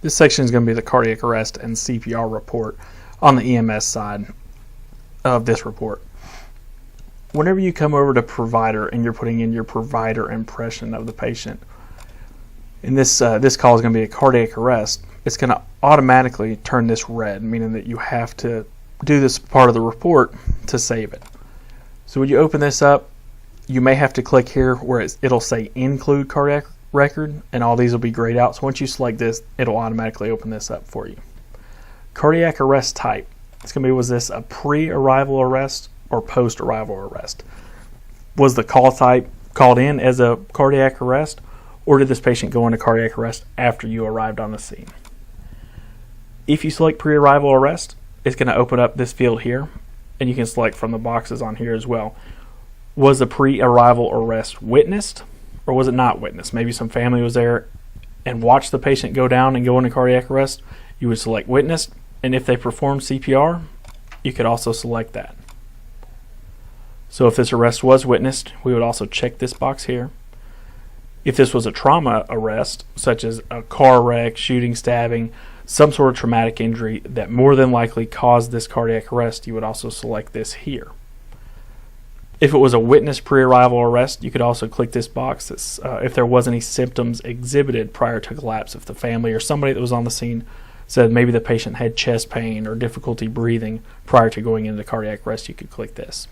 This section is going to be the cardiac arrest and CPR report on the EMS side of this report. Whenever you come over to provider and you're putting in your provider impression of the patient, and this call is going to be a cardiac arrest, it's going to automatically turn this red, meaning that you have to do this part of the report to save it. So when you open this up, you may have to click here where it'll say include cardiac record, and all these will be grayed out. So once you select this, it'll automatically open this up for you. Cardiac arrest type. It's going to be, was this a pre-arrival arrest or post-arrival arrest? Was the call type called in as a cardiac arrest, or did this patient go into cardiac arrest after you arrived on the scene? If you select pre-arrival arrest, it's going to open up this field here, and you can select from the boxes on here as well. Was the pre-arrival arrest witnessed, or was it not witnessed? Maybe some family was there and watched the patient go down and go into cardiac arrest. You would select witnessed, and if they performed CPR, you could also select that. So if this arrest was witnessed, we would also check this box here. If this was a trauma arrest, such as a car wreck, shooting, stabbing, some sort of traumatic injury that more than likely caused this cardiac arrest, you would also select this here. If it was a witness pre-arrival arrest, you could also click this box that's, if there was any symptoms exhibited prior to collapse. If the family or somebody that was on the scene said maybe the patient had chest pain or difficulty breathing prior to going into cardiac arrest, you could click this.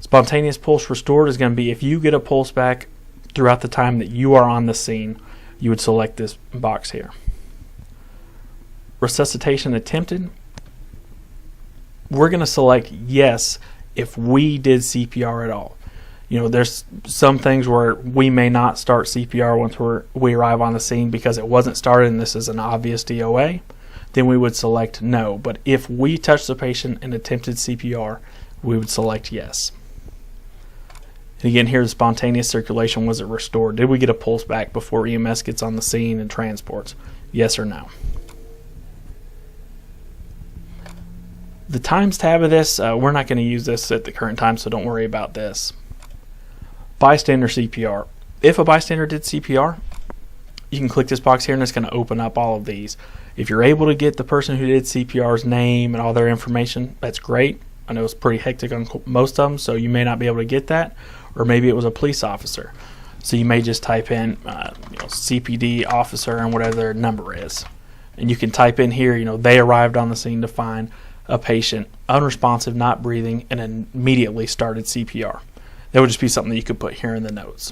Spontaneous pulse restored is going to be if you get a pulse back throughout the time that you are on the scene, you would select this box here. Resuscitation attempted, we're going to select yes if we did CPR at all. You know, there's some things where we may not start CPR once we arrive on the scene because it wasn't started and this is an obvious DOA, then we would select no. But if we touched the patient and attempted CPR, we would select yes. And again, here's spontaneous circulation. Was it restored? Did we get a pulse back before EMS gets on the scene and transports? Yes or no. The times tab of this, we're not going to use this at the current time, so don't worry about this. Bystander CPR. If a bystander did CPR, you can click this box here and it's going to open up all of these. If you're able to get the person who did CPR's name and all their information, that's great. I know it's pretty hectic on most of them, so you may not be able to get that. Or maybe it was a police officer. So you may just type in CPD officer and whatever their number is. And you can type in here, they arrived on the scene to find a patient unresponsive, not breathing, and immediately started CPR. That would just be something that you could put here in the notes.